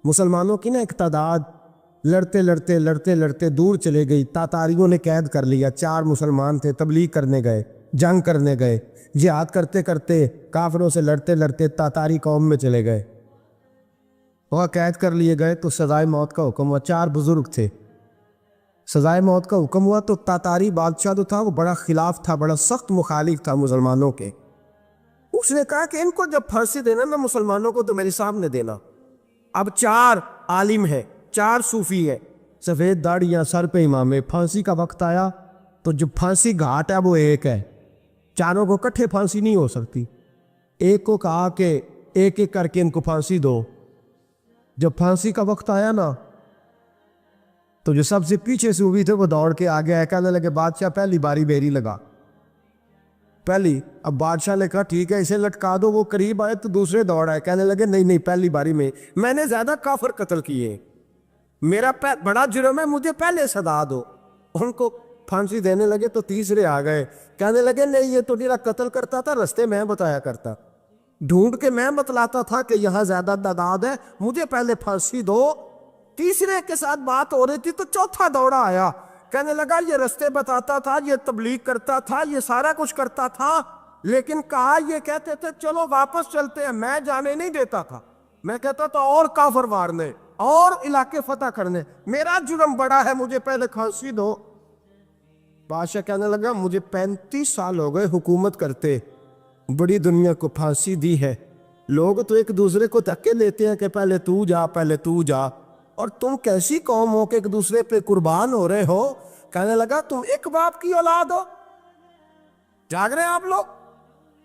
مسلمانوں کی نا ایک تعداد لڑتے لڑتے لڑتے لڑتے دور چلے گئی، تاتاریوں نے قید کر لیا۔ 4 مسلمان تھے، تبلیغ کرنے گئے، جنگ کرنے گئے، جہاد کرتے کرتے کافروں سے لڑتے لڑتے تاتاری قوم میں چلے گئے، وہ قید کر لیے گئے تو سزائے موت کا حکم ہوا۔ 4 بزرگ تھے، سزائے موت کا حکم ہوا تو تاتاری بادشاہ جو تھا وہ بڑا خلاف تھا، بڑا سخت مخالف تھا مسلمانوں کے۔ اس نے کہا کہ ان کو جب پھانسی دینا نا مسلمانوں کو تو میرے سامنے دینا۔ اب 4 عالم ہے، 4 صوفی ہے، سفید داڑیاں، سر پہ امامے۔ پھانسی کا وقت آیا تو جو پھانسی گھاٹ ہے وہ ایک ہے، چاروں کو کٹھے پھانسی نہیں ہو سکتی۔ ایک کو کہا کہ ایک ایک کر کے ان کو پھانسی دو۔ جب پھانسی کا وقت آیا نا تو جو سب سے پیچھے سے ہوئی تھے وہ دوڑ کے آگے آئے، کہنے لگے بادشاہ پہلی باری میری لگا پہلی۔ اب بادشاہ نے کہا ٹھیک ہے اسے لٹکا دو۔ وہ قریب آئے تو دوسرے دوڑ آئے، کہنے لگے نہیں نہیں پہلی باری میں نے زیادہ کافر قتل کیے، میرا بڑا جرم ہے، مجھے پہلے سزا دو۔ ان کو پھانسی دینے لگے تو تیسرے آ گئے، کہنے لگے نہیں یہ تو میرا قتل کرتا تھا، رستے میں بتایا کرتا، ڈھونڈ کے میں بتلاتا تھا کہ یہاں زیادہ تعداد ہے، مجھے پہلے پھانسی دو۔ تیسرے کے ساتھ بات ہو رہی تھی تو چوتھا دوڑا آیا، کہنے لگا یہ رستے بتاتا تھا، یہ تبلیغ کرتا تھا، یہ سارا کچھ کرتا تھا، لیکن کہا یہ کہتے تھے چلو واپس چلتے ہیں، میں جانے نہیں دیتا تھا، میں کہتا تھا اور کافر مارنے اور علاقے فتح کرنے، میرا جرم بڑا ہے، مجھے پہلے پھانسی دو۔ بادشاہ کہنے لگا مجھے 35 سال ہو گئے حکومت کرتے، بڑی دنیا کو پھانسی دی ہے، لوگ تو ایک دوسرے کو دھکے دیتے ہیں کہ پہلے تو جا پہلے تو جا، اور تم کیسی قوم ہو کہ ایک دوسرے پہ قربان ہو رہے ہو۔ کہنے لگا تم ایک باپ کی اولاد ہو، جاگ رہے ہیں آپ لوگ؟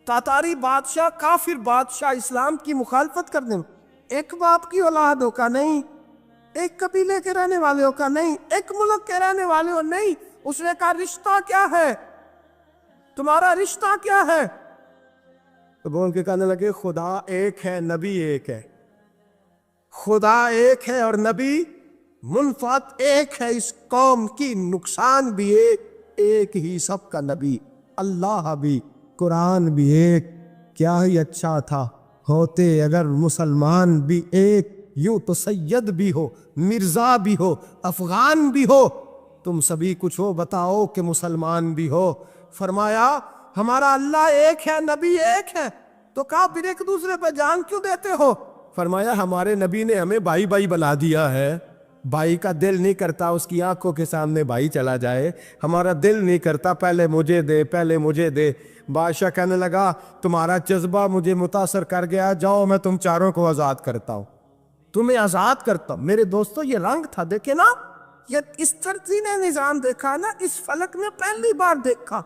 تاتاری بادشاہ، کافر بادشاہ، اسلام کی مخالفت کرنے میں ایک باپ کی اولاد ہو کا نہیں، ایک قبیلے کے رہنے والے ہو کا نہیں، ایک ملک کے رہنے والے ہو نہیں۔ اس نے کہا رشتہ کیا ہے تمہارا، رشتہ کیا ہے؟ تو بول کے کہنے لگے خدا ایک ہے، نبی ایک ہے، خدا ایک ہے اور نبی منفعت ایک ہے، اس قوم کی نقصان بھی ایک ہی، سب کا نبی اللہ بھی، قرآن بھی ایک۔ کیا ہی اچھا تھا ہوتے اگر مسلمان بھی ایک، یوں تو سید بھی ہو، مرزا بھی ہو، افغان بھی ہو، تم سبھی کچھ ہو، بتاؤ کہ مسلمان بھی ہو۔ فرمایا ہمارا اللہ ایک ہے، نبی ایک ہے، تو کہا پھر ایک دوسرے پہ جان کیوں دیتے ہو؟ فرمایا ہمارے نبی نے ہمیں بھائی بھائی بنا دیا ہے، بھائی کا دل نہیں کرتا اس کی آنکھوں کے سامنے بھائی چلا جائے، ہمارا دل نہیں کرتا پہلے مجھے دے پہلے مجھے دے۔ بادشاہ کہنے لگا تمہارا جذبہ مجھے متاثر کر گیا، جاؤ میں تم چاروں کو آزاد کرتا ہوں، تمہیں آزاد کرتا ہوں۔ میرے دوستو یہ رنگ تھا، دیکھیں نا، یہ اس ترتیب نے نظام دیکھا نا، اس فلک نے پہلی بار دیکھا،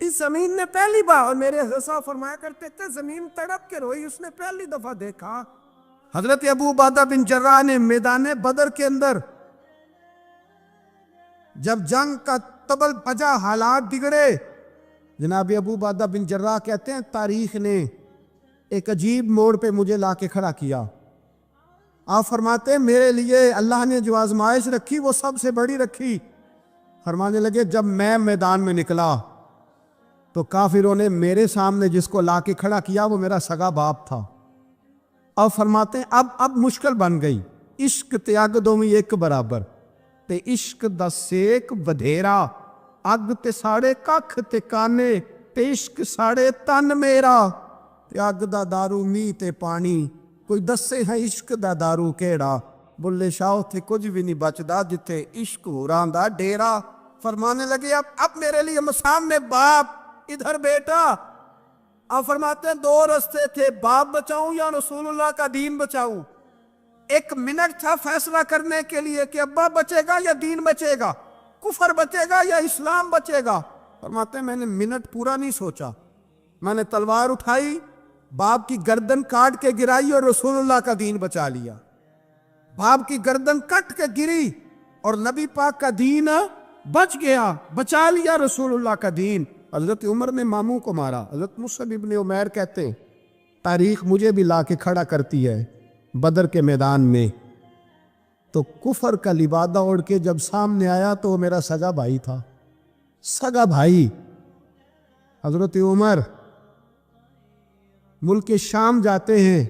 اس زمین نے پہلی بار، اور میرے حضرت صاحب فرمایا کرتے تھے زمین تڑپ کے روئی، اس نے پہلی دفعہ دیکھا۔ حضرت ابو عبیدہ بن جراح نے میدان بدر کے اندر جب جنگ کا تبل بجا، حالات بگڑے، جناب ابو عبیدہ بن جراح کہتے ہیں تاریخ نے ایک عجیب موڑ پہ مجھے لا کے کھڑا کیا۔ آپ فرماتے ہیں میرے لیے اللہ نے جو آزمائش رکھی وہ سب سے بڑی رکھی۔ فرمانے لگے جب میں میدان میں نکلا تو کافروں نے میرے سامنے جس کو لا کے کھڑا کیا وہ میرا سگا باپ تھا۔ اور فرماتے ہیں اب مشکل بن گئی، عشق تے اگ دوویں ایک برابر، تے عشق دا سیک بدھیرا، اگ تے ساڑے ککھ تے کانے، تے عشق ساڑے تن میرا، تے اگ دا دارو می تے پانی، کوئی دسے ہے عشق دا دارو کیڑا، بلے شاہ تھے کچھ بھی نہیں بچدا جتھے عشق ہوراں دا ڈیرا۔ فرمانے لگے اب میرے لیے سامنے باپ، ادھر بیٹا۔ آپ فرماتے ہیں 2 رستے تھے، باپ بچاؤں یا رسول اللہ کا دین بچاؤں۔ 1 منٹ تھا فیصلہ کرنے کے لیے کہ ابا بچے گا یا دین بچے گا، کفر بچے گا یا اسلام بچے گا۔ فرماتے ہیں میں نے منٹ پورا نہیں سوچا، میں نے تلوار اٹھائی، باپ کی گردن کاٹ کے گرائی اور رسول اللہ کا دین بچا لیا۔ باپ کی گردن کٹ کے گری اور نبی پاک کا دین بچ گیا، بچا لیا رسول اللہ کا دین۔ حضرت عمر نے ماموں کو مارا، حضرت مصعب ابن عمیر کہتے ہیں تاریخ مجھے بھی لا کے کھڑا کرتی ہے بدر کے میدان میں، تو کفر کا لبادہ اوڑھ کے جب سامنے آیا تو وہ میرا سگا بھائی تھا، سگا بھائی۔ حضرت عمر ملک شام جاتے ہیں،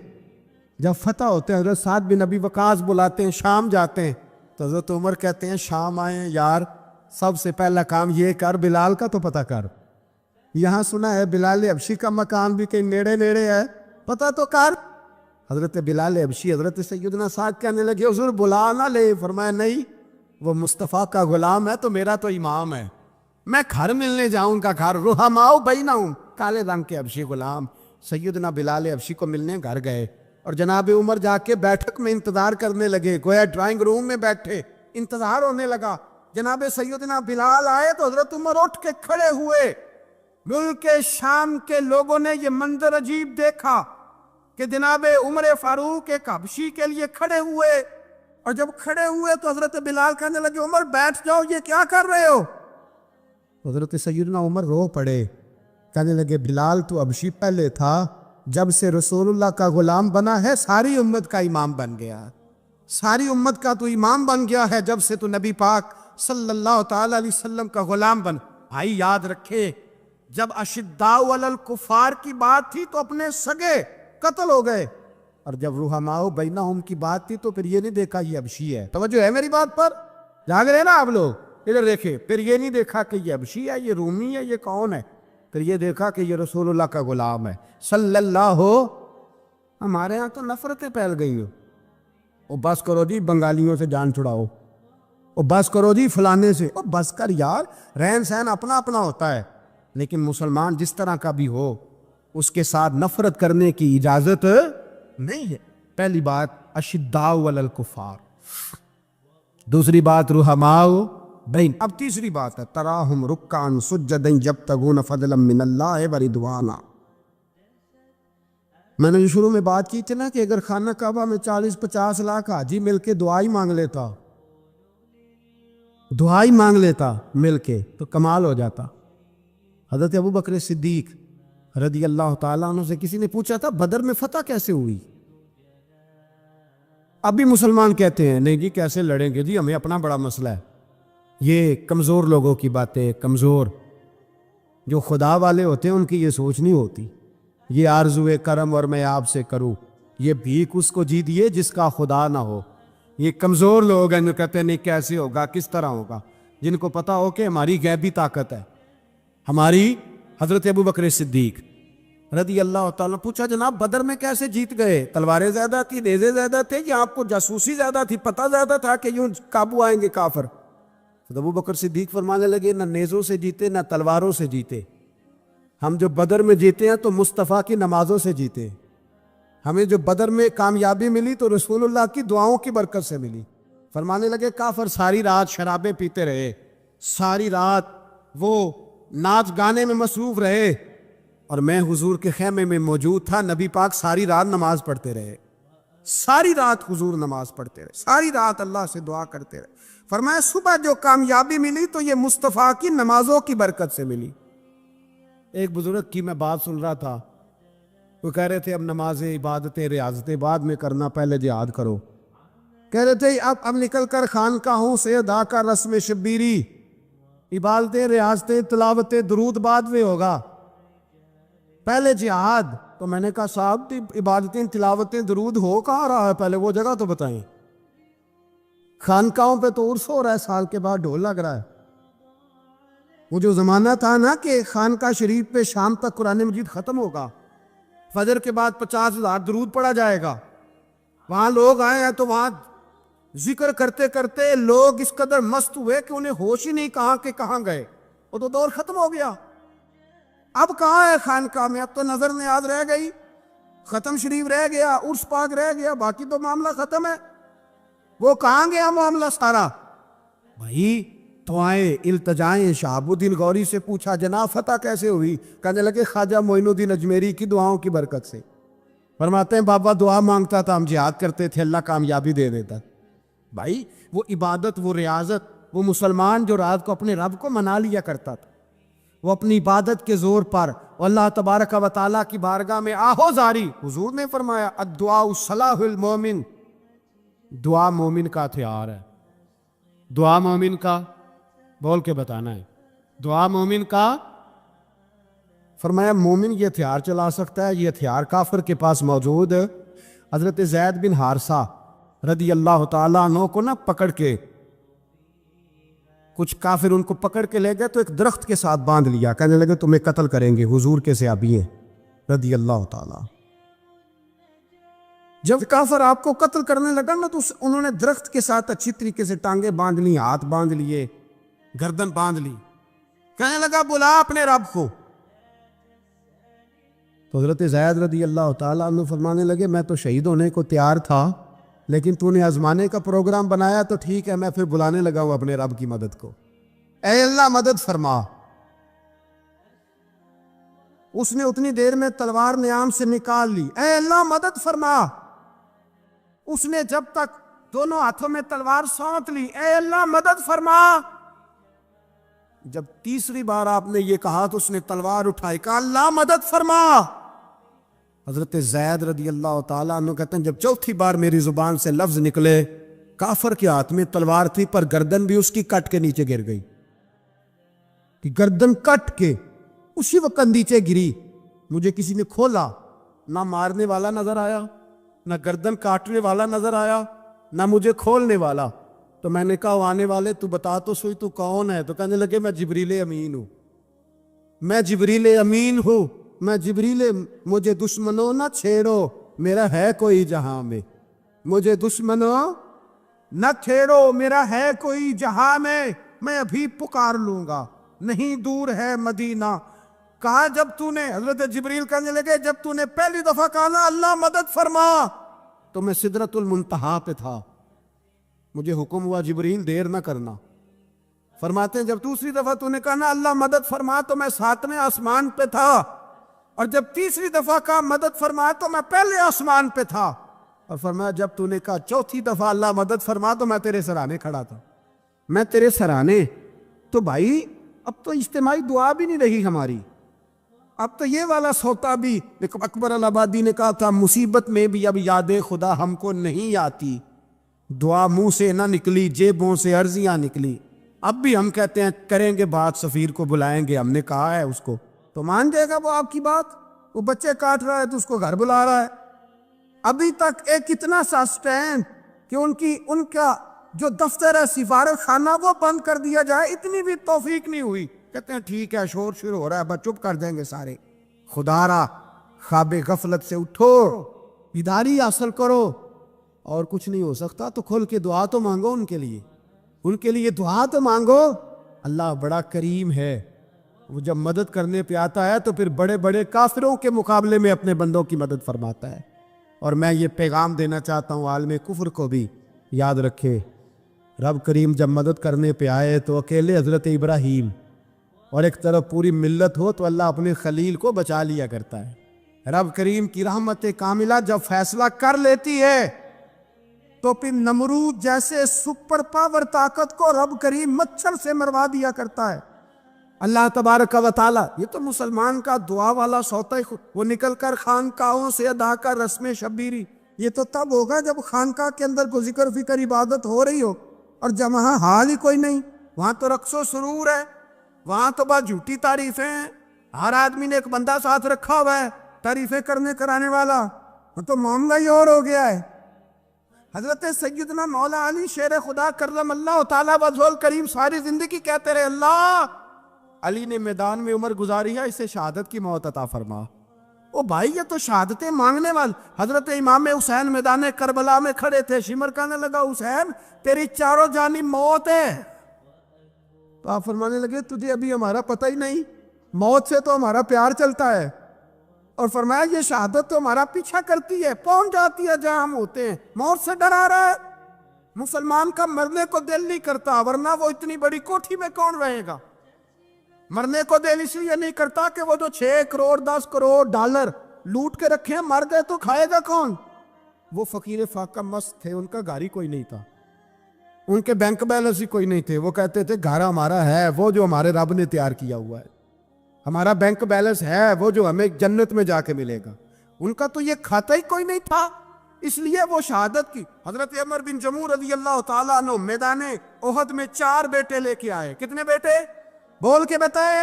جب فتح ہوتے ہیں حضرت سعد بن ابی وقاص بلاتے ہیں، شام جاتے ہیں، تو حضرت عمر کہتے ہیں شام آئے ہیں یار، سب سے پہلا کام یہ کر بلال کا تو پتہ کر، یہاں سنا ہے بلال حبشی کا مکان بھی کہیں نیڑے نیڑے ہے، پتہ تو کر۔ حضرت بلال حبشی حضرت سیدنا سعد کہنے لگے حضور بلا نہ لے، فرمایا نہیں، وہ مصطفیٰ کا غلام ہے تو میرا تو امام ہے، میں گھر ملنے جاؤں کا گھر رحماؤ بینہم، کالے رنگ کے حبشی غلام سیدنا بلال حبشی کو ملنے گھر گئے، اور جناب عمر جا کے بیٹھک میں انتظار کرنے لگے، گویا ڈرائنگ روم میں بیٹھے انتظار ہونے لگا۔ جناب سیدنا بلال آئے تو حضرت عمر اٹھ کے کھڑے ہوئے۔ ملک شام کے لوگوں نے یہ منظر عجیب دیکھا کہ جناب عمر فاروق ایک حبشی کے لیے کھڑے ہوئے، اور جب کھڑے ہوئے تو حضرت بلال کہنے لگے عمر بیٹھ جاؤ، یہ کیا کر رہے ہو؟ حضرت سیدنا عمر رو پڑے، کہنے لگے بلال تو حبشی پہلے تھا، جب سے رسول اللہ کا غلام بنا ہے ساری امت کا امام بن گیا، ساری امت کا تو امام بن گیا ہے جب سے تو نبی پاک صلی اللہ تعالی علیہ وسلم کا غلام بن۔ بھائی یاد رکھے، جب اشداء علی الکفار کی بات تھی تو اپنے سگے قتل ہو گئے، اور جب رحماء بینہم کی بات تھی تو پھر یہ نہیں دیکھا یہ حبشی ہے۔ توجہ ہے میری بات پر؟ جاگ رہے نا آپ لوگ؟ ادھر دیکھیں، پھر یہ نہیں دیکھا کہ یہ حبشی ہے، یہ رومی ہے، یہ کون ہے، پھر یہ دیکھا کہ یہ رسول اللہ کا غلام ہے صلی اللہ ہو۔ ہمارے ہاں تو نفرتیں پھیل گئی ہو، او بس کرو جی بنگالیوں سے جان چھڑاؤ، او بس کرو جی فلانے سے، او بس کر یار، رہن سہن اپنا اپنا ہوتا ہے، لیکن مسلمان جس طرح کا بھی ہو اس کے ساتھ نفرت کرنے کی اجازت نہیں ہے۔ پہلی بات اشداء علی الکفار، دوسری بات رحماء بین، اب تیسری بات ہے تراہم رکعا سجدا یبتغون فضلا من اللہ ورضوانا۔ میں نے جو شروع میں بات کی تھی نا کہ اگر خانہ کعبہ میں 40-50 لاکھ حاجی مل کے دعائی مانگ لیتا، دعائی مانگ لیتا مل کے تو کمال ہو جاتا۔ حضرت ابو بکر صدیق رضی اللہ تعالیٰ عنہ سے کسی نے پوچھا تھا بدر میں فتح کیسے ہوئی؟ اب بھی مسلمان کہتے ہیں نہیں جی کیسے لڑیں گے جی، ہمیں اپنا بڑا مسئلہ ہے۔ یہ کمزور لوگوں کی باتیں، کمزور جو خدا والے ہوتے ہیں ان کی یہ سوچ نہیں ہوتی، یہ آرزو کرم اور میں آپ سے کروں، یہ بھیک اس کو جی دیے جس کا خدا نہ ہو۔ یہ کمزور لوگ ہیں جو کہتے ہیں نہیں کیسے ہوگا، کس طرح ہوگا، جن کو پتا ہو کہ ہماری غیبی طاقت ہے، ہماری۔ حضرت ابو بکر صدیق رضی اللہ تعالیٰ پوچھا جناب بدر میں کیسے جیت گئے؟ تلواریں زیادہ تھی، نیزے زیادہ تھے، یا آپ کو جاسوسی زیادہ تھی، پتہ زیادہ تھا کہ یوں قابو آئیں گے کافر؟ ابو بکر صدیق فرمانے لگے نہ نیزوں سے جیتے نہ تلواروں سے جیتے، ہم جو بدر میں جیتے ہیں تو مصطفیٰ کی نمازوں سے جیتے، ہمیں جو بدر میں کامیابی ملی تو رسول اللہ کی دعاؤں کی برکت سے ملی۔ فرمانے لگے کافر ساری رات شرابیں پیتے رہے، ساری رات وہ ناچ گانے میں مصروف رہے، اور میں حضور کے خیمے میں موجود تھا، نبی پاک ساری رات نماز پڑھتے رہے، ساری رات حضور نماز پڑھتے رہے، ساری رات اللہ سے دعا کرتے رہے۔ فرمایا صبح جو کامیابی ملی تو یہ مصطفیٰ کی نمازوں کی برکت سے ملی۔ ایک بزرگ کی میں بات سن رہا تھا، وہ کہہ رہے تھے اب نمازیں عبادتیں ریاضتیں بعد میں کرنا، پہلے جہاد کرو۔ کہہ رہے تھے اب نکل کر خانقاہوں سے ادا کر رسم شبیری، عبادتیں ریاضتیں تلاوتیں درود بعد میں ہوگا، پہلے جہاد۔ تو میں نے کہا صاحب عبادتیں تلاوتیں درود ہو کہاں رہا ہے، پہلے وہ جگہ تو بتائیں۔ خانقاہوں پہ تو عرس ہو رہا ہے، سال کے بعد ڈھول لگ رہا ہے۔ وہ جو زمانہ تھا نا کہ خانقاہ شریف پہ شام تک قرآن مجید ختم ہوگا، فجر کے بعد 50,000 درود پڑھا جائے گا، وہاں لوگ آئے ہیں تو وہاں ذکر کرتے کرتے لوگ اس قدر مست ہوئے کہ انہیں ہوش ہی نہیں کہاں کہ کہاں گئے، وہ تو دور ختم ہو گیا۔ اب کہاں ہے خانقاہ میں؟ اب تو نظر نیاز رہ گئی، ختم شریف رہ گیا، عرس پاک رہ گیا، باقی تو معاملہ ختم ہے۔ وہ کہاں گیا معاملہ سارا؟ بھائی دعائیں التجائیں شہاب الدین غوری سے پوچھا جناب فتح کیسے ہوئی؟ کہنے لگے خواجہ معین الدین اجمیری کی دعاؤں کی برکت سے۔ فرماتے ہیں بابا دعا مانگتا تھا، ہم جہاد کرتے تھے، اللہ کامیابی دے دیتا۔ بھائی وہ عبادت، وہ ریاضت، وہ مسلمان جو رات کو اپنے رب کو منا لیا کرتا تھا، وہ اپنی عبادت کے زور پر اللہ تبارک و تعالیٰ کی بارگاہ میں آہو زاری۔ حضور نے فرمایا الدعاء صلاح المومن، دعا مومن کا ہتھیار ہے۔ دعا مومن کا بول کے بتانا ہے، دعا مومن کا۔ فرمایا مومن یہ ہتھیار چلا سکتا ہے، یہ ہتھیار کافر کے پاس موجود حضرت زید بن حارثہ رضی اللہ تعالیٰ عنہ کو نہ پکڑ کے کچھ کافر ان کو پکڑ کے لے گئے تو ایک درخت کے ساتھ باندھ لیا، کہنے لگے تمہیں قتل کریں گے، حضور کے صحابی ہیں رضی اللہ تعالیٰ۔ جب کافر آپ کو قتل کرنے لگا نا تو انہوں نے درخت کے ساتھ اچھی طریقے سے ٹانگیں باندھ لی، ہاتھ باندھ لیے، گردن باندھ لی، کہنے لگا بلا اپنے رب کو۔ تو حضرت زید رضی اللہ تعالیٰ عنہ فرمانے لگے میں تو شہید ہونے کو تیار تھا، لیکن تو نے آزمانے کا پروگرام بنایا تو ٹھیک ہے، میں پھر بلانے لگا ہوں اپنے رب کی مدد کو، اے اللہ مدد فرما۔ اس نے اتنی دیر میں تلوار نیام سے نکال لی، اے اللہ مدد فرما۔ اس نے جب تک دونوں ہاتھوں میں تلوار سونت لی، اے اللہ مدد فرما۔ جب تیسری بار آپ نے یہ کہا تو اس نے تلوار اٹھائی، کہا اللہ مدد فرما۔ حضرت زید رضی اللہ تعالیٰ عنہ کہتے ہیں جب چوتھی بار میری زبان سے لفظ نکلے، کافر کے ہاتھ میں تلوار تھی پر گردن بھی اس کی کٹ کے نیچے گر گئی، کہ گردن کٹ کے اسی وقت نیچے گری۔ مجھے کسی نے کھولا، نہ مارنے والا نظر آیا، نہ گردن کاٹنے والا نظر آیا، نہ مجھے کھولنے والا۔ تو میں نے کہا آنے والے تو بتا تو سوئی تو کون ہے؟ تو کہنے لگے میں جبریل امین ہوں، میں جبریل امین ہوں، میں جبریل، مجھے دشمنوں نہ چھیڑو، میرا ہے کوئی جہاں میں، مجھے دشمنوں نہ چھیڑو، میرا ہے کوئی جہاں میں ابھی پکار لوں گا، نہیں دور ہے مدینہ۔ کہا جب تو نے، حضرت جبریل کہنے لگے جب تو نے پہلی دفعہ کہا نا اللہ مدد فرما تو میں سدرۃ المنتہا پہ تھا، مجھے حکم ہوا جبریل دیر نہ کرنا۔ فرماتے ہیں جب دوسری دفعہ تو نے کہا نا اللہ مدد فرما تو میں 7ویں آسمان پہ تھا، اور جب تیسری دفعہ کہا مدد فرما تو میں پہلے آسمان پہ تھا، اور فرمایا جب تو نے کہا چوتھی دفعہ اللہ مدد فرما تو میں تیرے سرانے کھڑا تھا، میں تیرے سرانے۔ تو بھائی اب تو اجتماعی دعا بھی نہیں رہی ہماری، اب تو یہ والا سوتا بھی، اکبر الآبادی نے کہا تھا مصیبت میں بھی اب یاد خدا ہم کو نہیں آتی، دعا منہ سے نہ نکلی جیبوں سے عرضیاں نکلی۔ اب بھی ہم کہتے ہیں کریں گے بات، سفیر کو بلائیں گے، ہم نے کہا ہے اس کو تو مان جائے گا وہ آپ کی بات؟ وہ بچے کاٹ رہا ہے تو اس کو گھر بلا رہا ہے۔ ابھی تک ایک اتنا سا سٹینڈ کہ ان کا جو دفتر ہے سفارت خانہ وہ بند کر دیا جائے، اتنی بھی توفیق نہیں ہوئی۔ کہتے ہیں ٹھیک ہے شور شروع ہو رہا ہے، بس چپ کر دیں گے سارے۔ خدا را خواب غفلت سے اٹھو، بیداری حاصل کرو، اور کچھ نہیں ہو سکتا تو کھل کے دعا تو مانگو ان کے لیے دعا تو مانگو۔ اللہ بڑا کریم ہے، وہ جب مدد کرنے پہ آتا ہے تو پھر بڑے بڑے کافروں کے مقابلے میں اپنے بندوں کی مدد فرماتا ہے۔ اور میں یہ پیغام دینا چاہتا ہوں عالم کفر کو بھی، یاد رکھے رب کریم جب مدد کرنے پہ آئے تو اکیلے حضرت ابراہیم اور ایک طرف پوری ملت ہو تو اللہ اپنے خلیل کو بچا لیا کرتا ہے۔ رب کریم کی رحمت کاملہ جب فیصلہ کر لیتی ہے تو پھر نمرود جیسے سپر پاور طاقت کو رب کریم مچھر سے مروا دیا کرتا ہے۔ اللہ تبارک و تعالی، یہ تو مسلمان کا دعا والا سوتا ہی، وہ نکل کر خانقاہوں سے ادا کر رسم شبیری، یہ تو تب ہوگا جب خانقاہ کے اندر کوئی ذکر فکر عبادت ہو رہی ہو، اور جب وہاں حال ہی کوئی نہیں، وہاں تو رقص و سرور ہے، وہاں تو بس جھوٹی تعریفیں ہیں، ہر آدمی نے ایک بندہ ساتھ رکھا ہوا ہے تعریفیں کرنے کرانے والا، وہ تو معاملہ ہی اور ہو گیا ہے۔ حضرت سیدنا مولا علی شیر خدا کرم اللہ تعالیٰ وجہہ الکریم ساری زندگی کہتے رہے اللہ علی نے میدان میں عمر گزاری ہے، اسے شہادت کی موت عطا فرما۔ او بھائی یہ تو شہادتیں مانگنے والے۔ حضرت امام حسین میدان کربلا میں کھڑے تھے، شمر کہنے لگا حسین تیری چاروں جانب موت ہے، تو آپ فرمانے لگے تجھے ابھی ہمارا پتہ ہی نہیں، موت سے تو ہمارا پیار چلتا ہے، اور فرمایا یہ شہادت تو ہمارا پیچھا کرتی ہے، پہنچ جاتی ہے جہاں ہم ہوتے ہیں، موت سے ڈرا رہا ہے۔ مسلمان کا مرنے کو دل نہیں کرتا، ورنہ وہ اتنی بڑی کوٹھی میں کون رہے گا؟ مرنے کو دل اس لیے نہیں کرتا کہ وہ جو 6 کروڑ 10 کروڑ ڈالر لوٹ کے رکھے ہیں، مر گئے تو کھائے گا کون؟ وہ فقیر فاقہ مست تھے، ان کا گھر ہی کوئی نہیں تھا، ان کے بینک بیلنس ہی کوئی نہیں تھے، وہ کہتے تھے گھر ہمارا ہے وہ جو ہمارے رب نے تیار کیا ہوا ہے، ہمارا بینک بیلنس ہے وہ جو ہمیں جنت میں جا کے ملے گا۔ ان کا تو یہ کھاتا ہی کوئی نہیں تھا، اس لیے وہ شہادت کی۔ حضرت عمر بن جموع رضی اللہ تعالیٰ عنہ میدان احد میں 4 بیٹے لے کے آئے۔ کتنے بیٹے؟ بول کے بتائے۔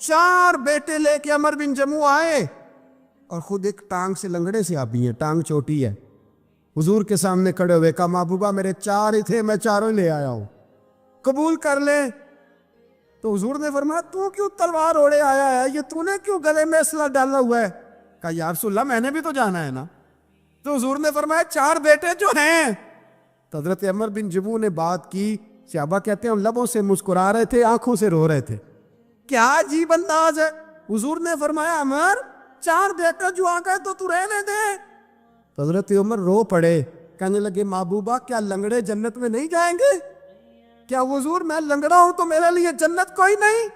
4 بیٹے لے کے عمر بن جموع آئے، اور خود ایک ٹانگ سے لنگڑے سے آبی ہیں، ٹانگ چھوٹی ہے، حضور کے سامنے کھڑے ہوئے، کہا محبوبہ میرے 4 ہی تھے، میں 4 لے آیا ہوں، قبول کر لے۔ تو حضور نے فرمایا تو کیوں تلوار اوڑے آیا ہے، یہ تو نے کیوں گلے میں اسلحہ ڈالا ہوا ہے؟ کہا یا رسول اللہ میں نے بھی تو جانا ہے نا۔ تو حضور نے فرمایا 4 بیٹے جو ہیں۔ تو حضرت عمر بن جموح نے بات کی، صحابہ کہتے ہیں لبوں سے مسکرا رہے تھے، آنکھوں سے رو رہے تھے، کیا عجیب انداز ہے۔ حضور نے فرمایا عمر 4 بیٹے جو آ گئے تو رہنے دے۔ تو حضرت عمر رو پڑے، کہنے لگے محبوبہ کیا لنگڑے جنت میں نہیں جائیں گے؟ کیا حضور میں لنگڑا ہوں تو میرے لیے جنت کوئی نہیں؟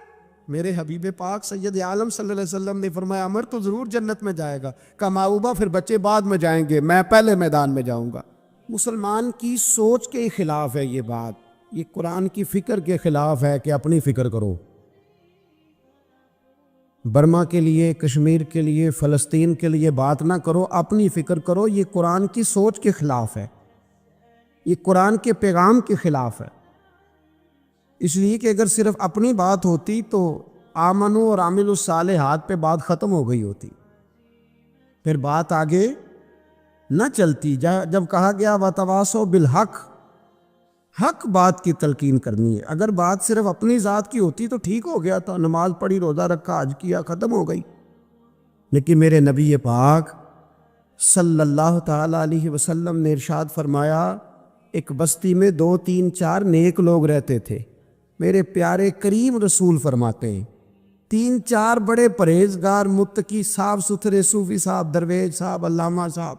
میرے حبیب پاک سید عالم صلی اللہ علیہ وسلم نے فرمایا عمر تو ضرور جنت میں جائے گا۔ کہا محبوبہ پھر بچے بعد میں جائیں گے، میں پہلے میدان میں جاؤں گا۔ مسلمان کی سوچ کے خلاف ہے یہ بات، یہ قرآن کی فکر کے خلاف ہے کہ اپنی فکر کرو۔ برما کے لیے، کشمیر کے لیے، فلسطین کے لیے بات نہ کرو، اپنی فکر کرو۔ یہ قرآن کی سوچ کے خلاف ہے، یہ قرآن کے پیغام کے خلاف ہے۔ اس لیے کہ اگر صرف اپنی بات ہوتی تو آمنو اور عامل الصالحات پہ بات ختم ہو گئی ہوتی، پھر بات آگے نہ چلتی۔ جب کہا گیا وَتَوَاصَوْا بِالْحَقِّ، حق بات کی تلقین کرنی ہے۔ اگر بات صرف اپنی ذات کی ہوتی تو ٹھیک ہو گیا تھا، نماز پڑھی، روزہ رکھا، حج کیا، ختم ہو گئی۔ لیکن میرے نبی پاک صلی اللہ تعالیٰ علیہ وسلم نے ارشاد فرمایا ایک بستی میں 2 3 4 نیک لوگ رہتے تھے۔ میرے پیارے کریم رسول فرماتے ہیں 3 4 بڑے پرہیزگار، متقی، صاف ستھرے صوفی صاحب، درویش صاحب، علامہ صاحب،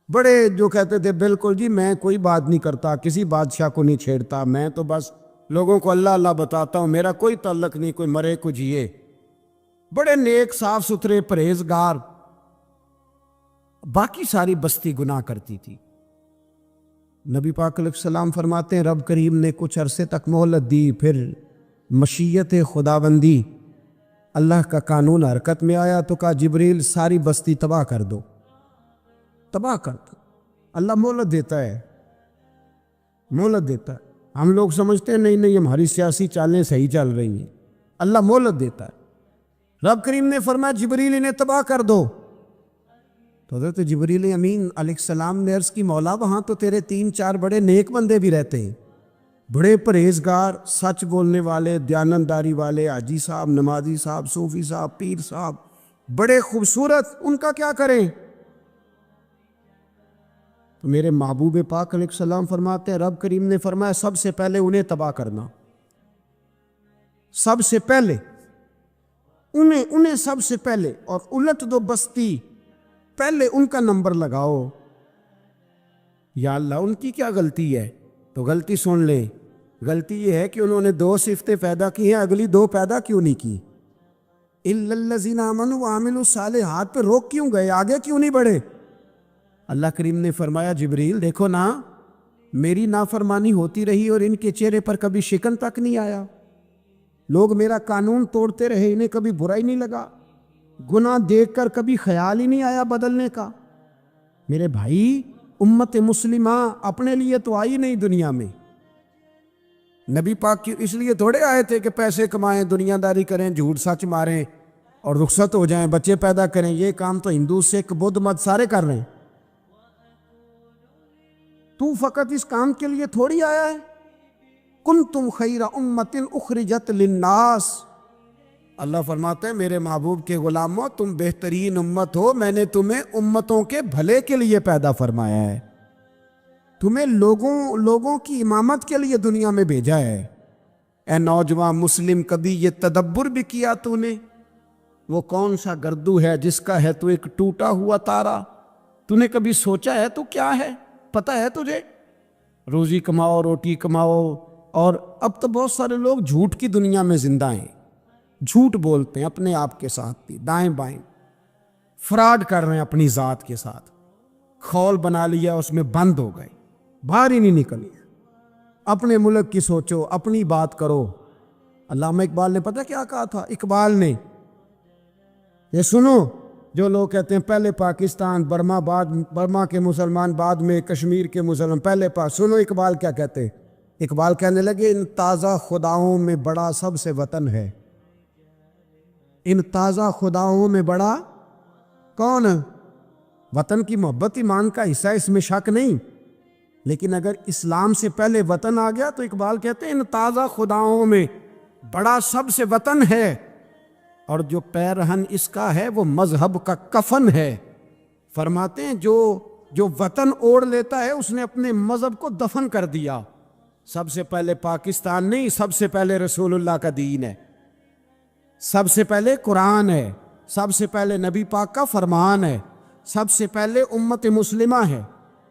بڑے جو کہتے تھے بالکل جی میں کوئی بات نہیں کرتا، کسی بادشاہ کو نہیں چھیڑتا، میں تو بس لوگوں کو اللہ اللہ بتاتا ہوں، میرا کوئی تعلق نہیں، کوئی مرے کوئی جیے، بڑے نیک صاف ستھرے پرہیزگار۔ باقی ساری بستی گناہ کرتی تھی۔ نبی پاک علیہ السلام فرماتے ہیں رب کریم نے کچھ عرصے تک مہلت دی، پھر مشیت خداوندی اللہ کا قانون حرکت میں آیا تو کہا جبریل ساری بستی تباہ کر دو، تباہ کر دو۔ اللہ مہلت دیتا ہے، مہلت دیتا ہے۔ ہم لوگ سمجھتے ہیں نہیں ہماری سیاسی چالیں صحیح چل رہی ہیں، اللہ مہلت دیتا ہے۔ رب کریم نے فرمایا جبریل انہیں تباہ کر دو۔ تو حضرت جبریل امین علیہ السلام نے عرض کی مولا وہاں تو تیرے 3 4 بڑے نیک بندے بھی رہتے ہیں، بڑے پرہیزگار، سچ بولنے والے، دیانتداری والے، حاجی صاحب، نمازی صاحب، صوفی صاحب، پیر صاحب، بڑے خوبصورت، ان کا کیا کریں؟ تو میرے محبوب پاک علیہ السلام فرماتے ہیں رب کریم نے فرمایا سب سے پہلے انہیں تباہ کرنا، سب سے پہلے انہیں سب سے پہلے، اور الٹ دو بستی، پہلے ان کا نمبر لگاؤ۔ یا اللہ ان کی کیا غلطی ہے؟ تو غلطی سن لیں، غلطی یہ ہے کہ انہوں نے 2 صفتیں پیدا کی ہیں، اگلی 2 پیدا کیوں نہیں کی؟ اِلَّا الَّذِينَ آمَنُوا وَعَمِلُوا الصَّالِحَاتِ پہ روک کیوں گئے، آگے کیوں نہیں بڑھے؟ اللہ کریم نے فرمایا جبریل دیکھو نا، میری نافرمانی ہوتی رہی اور ان کے چہرے پر کبھی شکن تک نہیں آیا، لوگ میرا قانون توڑتے رہے، انہیں کبھی برا ہی نہیں لگا، گناہ دیکھ کر کبھی خیال ہی نہیں آیا بدلنے کا۔ میرے بھائی امت مسلمہ اپنے لیے تو آئی نہیں دنیا میں، نبی پاک کی اس لیے تھوڑے آئے تھے کہ پیسے کمائیں، دنیا داری کریں، جھوٹ سچ ماریں اور رخصت ہو جائیں، بچے پیدا کریں۔ یہ کام تو ہندو سکھ بدھ مت سارے کر رہے ہیں، تو فقط اس کام کے لیے تھوڑی آیا ہے۔ کنتم خیر امت اخرجت للناس، اللہ فرماتے ہیں میرے محبوب کے غلاموں تم بہترین امت ہو، میں نے تمہیں امتوں کے بھلے کے لیے پیدا فرمایا ہے، تمہیں لوگوں کی امامت کے لیے دنیا میں بھیجا ہے۔ اے نوجوان مسلم کبھی یہ تدبر بھی کیا تو نے؟ وہ کون سا گردو ہے جس کا ہے تو ایک ٹوٹا ہوا تارا؟ تو نے کبھی سوچا ہے تو کیا ہے؟ پتہ ہے تجھے؟ روزی کماؤ، روٹی کماؤ، اور اب تو بہت سارے لوگ جھوٹ کی دنیا میں زندہ ہیں، جھوٹ بولتے ہیں اپنے آپ کے ساتھ بھی، دائیں بائیں فراڈ کر رہے ہیں اپنی ذات کے ساتھ، خول بنا لیا اس میں بند ہو گئے، باہر ہی نہیں نکلی۔ اپنے ملک کی سوچو، اپنی بات کرو۔ علامہ اقبال نے پتہ کیا کہا تھا؟ اقبال نے، یہ سنو جو لوگ کہتے ہیں پہلے پاکستان، برما کے مسلمان بعد میں کشمیر کے مسلمان، پہلے سنو اقبال کیا کہتے ہیں۔ اقبال کہنے لگے ان تازہ خداؤں میں بڑا سب سے وطن ہے، ان تازہ خداؤں میں بڑا کون؟ وطن کی محبت ایمان کا حصہ، اس میں شک نہیں، لیکن اگر اسلام سے پہلے وطن آ گیا تو اقبال کہتے ہیں ان تازہ خداؤں میں بڑا سب سے وطن ہے، اور جو پیرہن اس کا ہے وہ مذہب کا کفن ہے۔ فرماتے ہیں جو وطن اوڑھ لیتا ہے اس نے اپنے مذہب کو دفن کر دیا۔ سب سے پہلے پاکستان نہیں، سب سے پہلے رسول اللہ کا دین ہے، سب سے پہلے قرآن ہے، سب سے پہلے نبی پاک کا فرمان ہے، سب سے پہلے امت مسلمہ ہے۔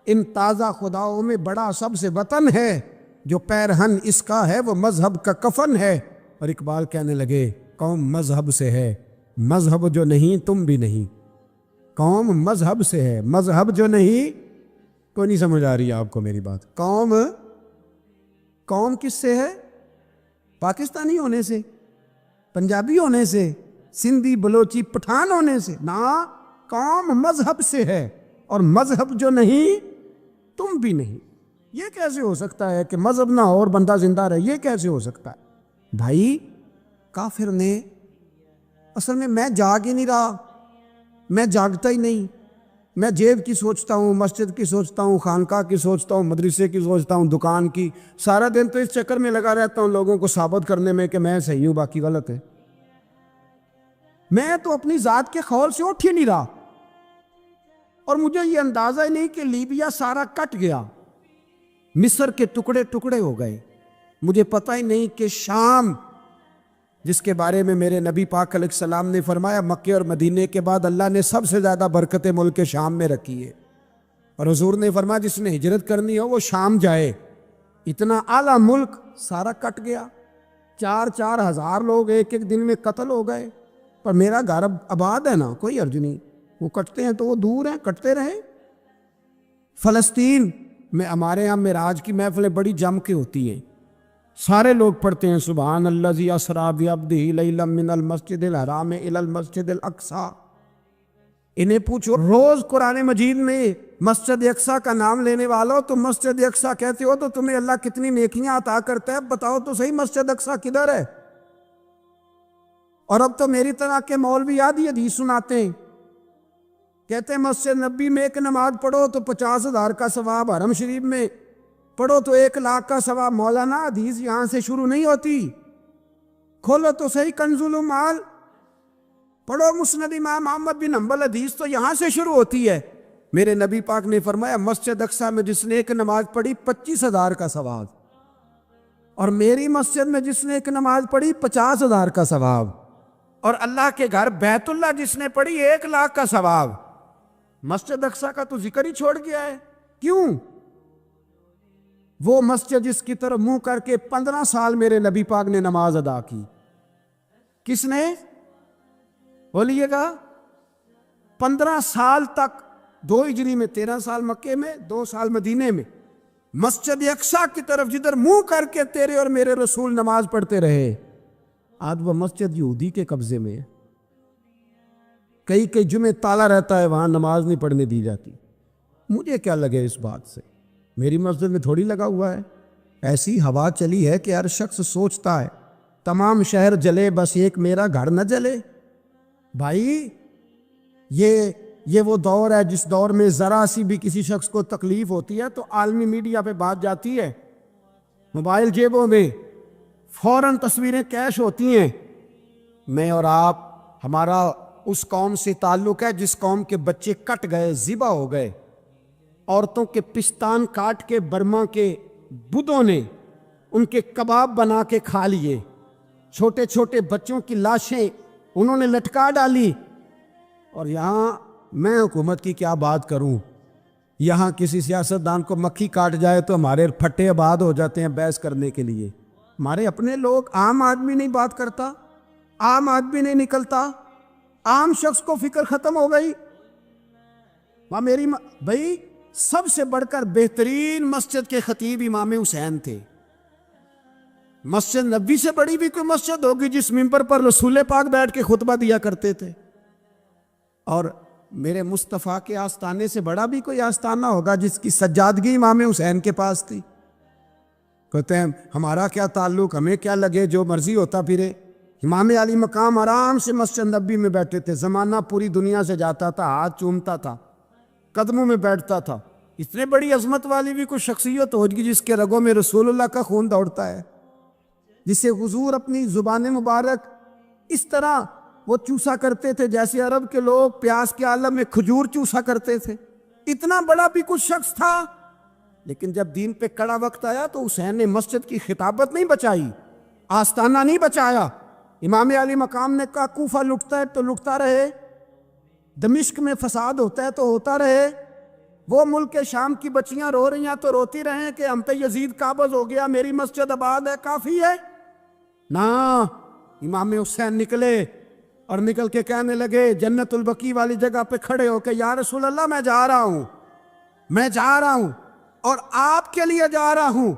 ان تازہ خداؤں میں بڑا سب سے وطن ہے، جو پیرہن اس کا ہے وہ مذہب کا کفن ہے۔ اور اقبال کہنے لگے قوم مذہب سے ہے، مذہب جو نہیں تم بھی نہیں۔ قوم مذہب سے ہے، مذہب جو نہیں، کوئی نہیں سمجھ آ رہی آپ کو میری بات؟ قوم کس سے ہے؟ پاکستانی ہونے سے، پنجابی ہونے سے، سندھی بلوچی پٹھان ہونے سے؟ نہ، قوم مذہب سے ہے، اور مذہب جو نہیں تم بھی نہیں۔ یہ کیسے ہو سکتا ہے کہ مذہب نہ اور بندہ زندہ رہے؟ یہ کیسے ہو سکتا ہے؟ بھائی کافر نے اصل میں جاگ ہی نہیں رہا، میں جاگتا ہی نہیں، میں جیب کی سوچتا ہوں، مسجد کی سوچتا ہوں، خانقاہ کی سوچتا ہوں، مدرسے کی سوچتا ہوں، دکان کی، سارا دن تو اس چکر میں لگا رہتا ہوں لوگوں کو ثابت کرنے میں کہ میں صحیح ہوں باقی غلط ہے۔ میں تو اپنی ذات کے خول سے اٹھ ہی نہیں رہا، اور مجھے یہ اندازہ ہی نہیں کہ لیبیا سارا کٹ گیا، مصر کے ٹکڑے ٹکڑے ہو گئے، مجھے پتہ ہی نہیں کہ شام، جس کے بارے میں میرے نبی پاک علیہ السلام نے فرمایا مکے اور مدینے کے بعد اللہ نے سب سے زیادہ برکتیں ملک شام میں رکھی ہے، اور حضور نے فرمایا جس نے ہجرت کرنی ہو وہ شام جائے۔ اتنا اعلیٰ ملک سارا کٹ گیا، 4,000 لوگ ایک دن میں قتل ہو گئے، پر میرا گھر آباد ہے نا، کوئی حرج نہیں، وہ کٹتے ہیں تو وہ دور ہیں، کٹتے رہے۔ فلسطین میں ہمارے یہاں معراج کی محفلیں بڑی جم کے ہوتی ہیں، سارے لوگ پڑھتے ہیں سبحان الذی اسریٰ بعبدہ لیلا من المسجد الحرام الی المسجد الاقصیٰ۔ انہیں پوچھو روز قرآن مجید میں مسجد اقصیٰ کا نام لینے والوں تو مسجد اقصیٰ کہتے ہو تو تمہیں اللہ کتنی نیکیاں عطا کرتا ہے، بتاؤ تو صحیح مسجد اقصیٰ کدھر ہے؟ اور اب تو میری طرح کے مولوی آدھی حدیث سناتے ہیں، کہتے ہیں مسجد نبی میں ایک نماز پڑھو تو 50,000 کا ثواب، حرم شریف میں پڑھو تو 1,00,000 کا ثواب۔ مولانا حدیث یہاں سے شروع نہیں ہوتی، کھولو تو صحیح کنز المال، پڑھو مسند امام احمد بن حنبل، حدیث تو یہاں سے شروع ہوتی ہے۔ میرے نبی پاک نے فرمایا مسجد اقصیٰ میں جس نے ایک نماز پڑھی 25,000 کا ثواب، اور میری مسجد میں جس نے ایک نماز پڑھی 50,000 کا ثواب، اور اللہ کے گھر بیت اللہ جس نے پڑھی 1,00,000 کا ثواب۔ مسجد اقصیٰ کا تو ذکر ہی چھوڑ گیا ہے، کیوں؟ وہ مسجد جس کی طرف منہ کر کے 15 سال میرے نبی پاک نے نماز ادا کی، کس نے؟ بولیے گا 15 سال تک، 2 ہجری میں 13 سال مکے میں، 2 سال مدینے میں، مسجد اقصیٰ کی طرف جدھر منہ کر کے تیرے اور میرے رسول نماز پڑھتے رہے۔ آج وہ مسجد یہودی کے قبضے میں ہے، کئی جمعے تالا رہتا ہے، وہاں نماز نہیں پڑھنے دی جاتی۔ مجھے کیا لگے اس بات سے، میری مسجد میں تھوڑی لگا ہوا ہے۔ ایسی ہوا چلی ہے کہ ہر شخص سوچتا ہے تمام شہر جلے بس ایک میرا گھر نہ جلے۔ بھائی یہ وہ دور ہے جس دور میں ذرا سی بھی کسی شخص کو تکلیف ہوتی ہے تو عالمی میڈیا پہ بات جاتی ہے، موبائل جیبوں میں فوراً تصویریں کیش ہوتی ہیں۔ میں اور آپ، ہمارا اس قوم سے تعلق ہے جس قوم کے بچے کٹ گئے، ذبح ہو گئے، عورتوں کے پستان کاٹ کے برما کے بدھوں نے ان کے کباب بنا کے کھا لیے، چھوٹے چھوٹے بچوں کی لاشیں انہوں نے لٹکا ڈالی۔ اور یہاں میں حکومت کی کیا بات کروں، یہاں کسی سیاستدان کو مکھی کاٹ جائے تو ہمارے پھٹے آباد ہو جاتے ہیں بحث کرنے کے لیے۔ ہمارے اپنے لوگ، عام آدمی نہیں بات کرتا، عام آدمی نہیں نکلتا، عام شخص کو فکر ختم ہو گئی۔ بھائی سب سے بڑھ کر بہترین مسجد کے خطیب امام حسین تھے۔ مسجد نبی سے بڑی بھی کوئی مسجد ہوگی جس ممبر پر رسول پاک بیٹھ کے خطبہ دیا کرتے تھے؟ اور میرے مصطفیٰ کے آستانے سے بڑا بھی کوئی آستانہ ہوگا جس کی سجادگی امام حسین کے پاس تھی؟ کہتے ہیں ہمارا کیا تعلق، ہمیں کیا لگے، جو مرضی ہوتا پھرے۔ امام علی مقام آرام سے مسجد نبی میں بیٹھے تھے، زمانہ پوری دنیا سے جاتا تھا، ہاتھ چومتا تھا، قدموں میں بیٹھتا تھا. اتنے بڑی عظمت والی بھی کوئی شخصیت ہوگی جس کے رگوں میں رسول اللہ کا خون دوڑتا ہے, جسے حضور اپنی زبان مبارک اس طرح وہ چوسا کرتے تھے جیسے عرب کے لوگ پیاس کے عالم میں کھجور چوسا کرتے تھے. اتنا بڑا بھی کچھ شخص تھا, لیکن جب دین پہ کڑا وقت آیا تو حسین نے مسجد کی خطابت نہیں بچائی, آستانہ نہیں بچایا. امام علی مقام نے کہا کوفہ لٹتا ہے تو لٹتا رہے, دمشق میں فساد ہوتا ہے تو ہوتا رہے, وہ ملک شام کی بچیاں رو رہی ہیں تو روتی رہیں کہ ہم پہ یزید قابض ہو گیا, میری مسجد آباد ہے, کافی ہے نا. امام حسین نکلے اور نکل کے کہنے لگے جنت البقیع والی جگہ پہ کھڑے ہو کے, یا رسول اللہ میں جا رہا ہوں اور آپ کے لیے جا رہا ہوں,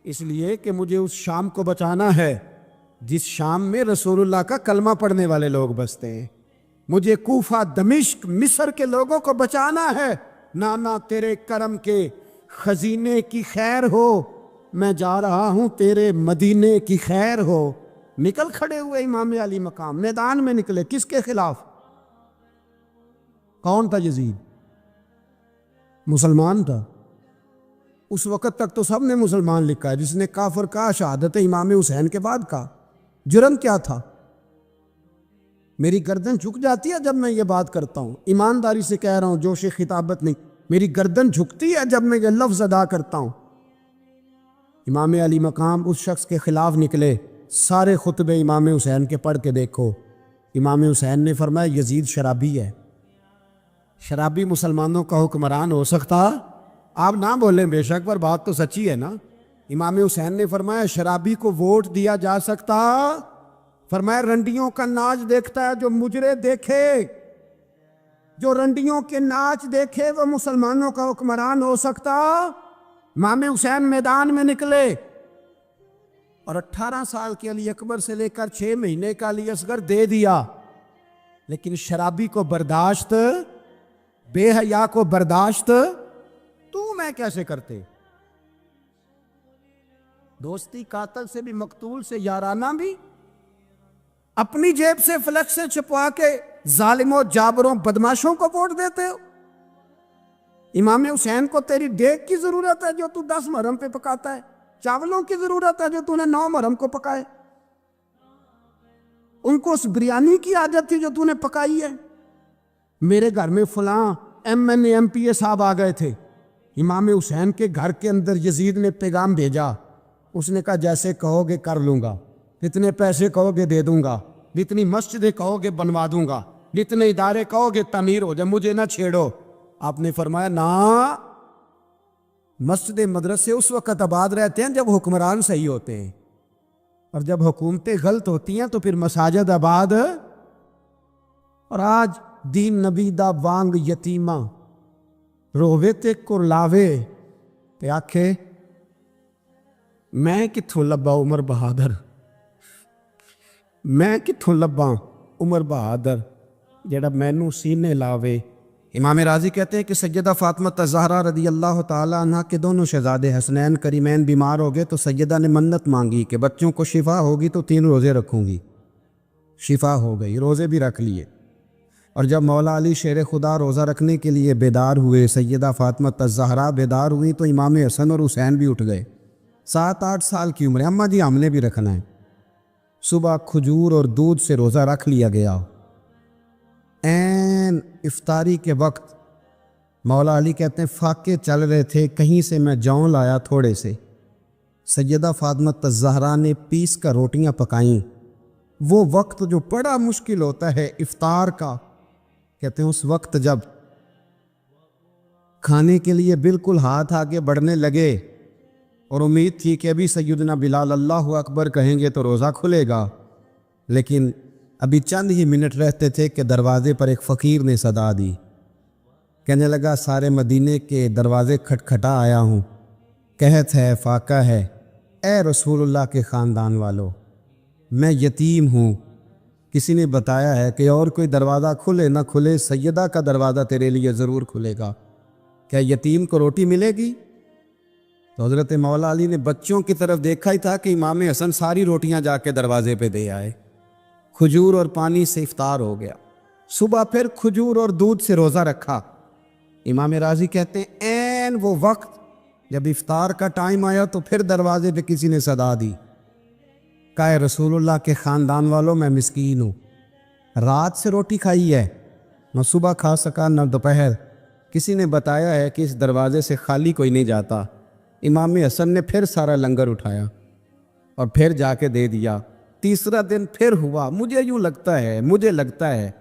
اس لیے کہ مجھے اس شام کو بچانا ہے جس شام میں رسول اللہ کا کلمہ پڑھنے والے لوگ بستے ہیں. مجھے کوفہ, دمشق, مصر کے لوگوں کو بچانا ہے. نانا تیرے کرم کے خزینے کی خیر ہو, میں جا رہا ہوں تیرے مدینے کی خیر ہو. نکل کھڑے ہوئے امام علی مقام, میدان میں نکلے. کس کے خلاف؟ کون تھا یزید؟ مسلمان تھا. اس وقت تک تو سب نے مسلمان لکھا ہے, جس نے کافر کہا شہادت امام حسین کے بعد کا. جرم کیا تھا؟ میری گردن جھک جاتی ہے جب میں یہ بات کرتا ہوں, ایمانداری سے کہہ رہا ہوں, جوش خطابت نہیں, میری گردن جھکتی ہے جب میں یہ لفظ ادا کرتا ہوں. امام علی مقام اس شخص کے خلاف نکلے. سارے خطبے امام حسین کے پڑھ کے دیکھو. امام حسین نے فرمایا یزید شرابی ہے. شرابی مسلمانوں کا حکمران ہو سکتا؟ آپ نہ بولیں بے شک, پر بات تو سچی ہے نا. امام حسین نے فرمایا شرابی کو ووٹ دیا جا سکتا؟ فرمایا رنڈیوں کا ناچ دیکھتا ہے جو مجرے دیکھے, جو رنڈیوں کے ناچ دیکھے وہ مسلمانوں کا حکمران ہو سکتا؟ امام حسین میدان میں نکلے اور 18 سال کے علی اکبر سے لے کر 6 مہینے کا علی اصغر دے دیا. لیکن شرابی کو برداشت, بے حیا کو برداشت تو میں کیسے کرتے؟ دوستی قاتل سے بھی, مقتول سے یارانہ بھی, اپنی جیب سے فلیکس سے چھپوا کے ظالموں, جابروں, بدماشوں کو ووٹ دیتے ہو. امام حسین کو تیری دیگ کی ضرورت ہے جو تو 10 محرم پہ پکاتا ہے, چاولوں کی ضرورت ہے جو تو نے 9 محرم کو پکائے. ان کو اس بریانی کی عادت تھی جو تو نے پکائی ہے. میرے گھر میں فلاں MNA MPA صاحب آ گئے تھے, امام حسین کے گھر کے اندر یزید نے پیغام بھیجا. اس نے کہا جیسے کہو گے کر لوں گا, جتنے پیسے کہو گے دے دوں گا, جتنی مسجدیں کہو گے بنوا دوں گا, جتنے ادارے کہو گے تعمیر ہو جائے, مجھے نہ چھیڑو. آپ نے فرمایا نا, مسجد مدرسے اس وقت آباد رہتے ہیں جب حکمران صحیح ہوتے ہیں, اور جب حکومتیں غلط ہوتی ہیں تو پھر مساجد آباد. اور آج دین نبی دا وانگ یتیمہ رووے تے کرلاوے تے آکھے میں کتھوں لبا عمر بہادر, میں کتھوں لبا عمر بہادر جڑا مینوں سینے لاوے. امام راضی کہتے ہیں کہ سیدہ فاطمہ الزہرا رضی اللہ تعالیٰ عنہ کے دونوں شہزادے حسنین کریمین بیمار ہو گئے تو سیدہ نے منت مانگی کہ بچوں کو شفا ہوگی تو 3 روزے رکھوں گی. شفا ہو گئی, روزے بھی رکھ لیے. اور جب مولا علی شیر خدا روزہ رکھنے کے لیے بیدار ہوئے, سیدہ فاطمہ الزہرا بیدار ہوئی تو امام حسن اور حسین بھی اٹھ گئے. 7-8 سال کی عمر ہے, اماں جی ہم نے بھی رکھنا ہے. صبح کھجور اور دودھ سے روزہ رکھ لیا گیا. این افطاری کے وقت مولا علی کہتے ہیں فاقے چل رہے تھے, کہیں سے میں جون لایا تھوڑے سے. سیدہ فاطمہ الزہرا نے پیس کر روٹیاں پکائیں. وہ وقت جو بڑا مشکل ہوتا ہے افطار کا, کہتے ہیں اس وقت جب کھانے کے لیے بالکل ہاتھ آگے بڑھنے لگے اور امید تھی کہ ابھی سیدنا بلال اللہ اکبر کہیں گے تو روزہ کھلے گا, لیکن ابھی چند ہی منٹ رہتے تھے کہ دروازے پر ایک فقیر نے صدا دی. کہنے لگا سارے مدینے کے دروازے کھٹکھٹا آیا ہوں, قحط ہے, فاقہ ہے, اے رسول اللہ کے خاندان والو, میں یتیم ہوں. کسی نے بتایا ہے کہ اور کوئی دروازہ کھلے نہ کھلے, سیدہ کا دروازہ تیرے لیے ضرور کھلے گا. کیا یتیم کو روٹی ملے گی؟ تو حضرت مولا علی نے بچوں کی طرف دیکھا ہی تھا کہ امام حسن ساری روٹیاں جا کے دروازے پہ دے آئے. کھجور اور پانی سے افطار ہو گیا. صبح پھر کھجور اور دودھ سے روزہ رکھا. امام راضی کہتے ہیں این وہ وقت جب افطار کا ٹائم آیا تو پھر دروازے پہ کسی نے صدا دی، کہا رسول اللہ کے خاندان والوں میں مسکین ہوں، رات سے روٹی کھائی ہے، نہ صبح کھا سکا نہ دوپہر، کسی نے بتایا ہے کہ اس دروازے سے خالی کوئی نہیں جاتا۔ امام حسن نے پھر سارا لنگر اٹھایا اور پھر جا کے دے دیا۔ تیسرا دن پھر ہوا، مجھے لگتا ہے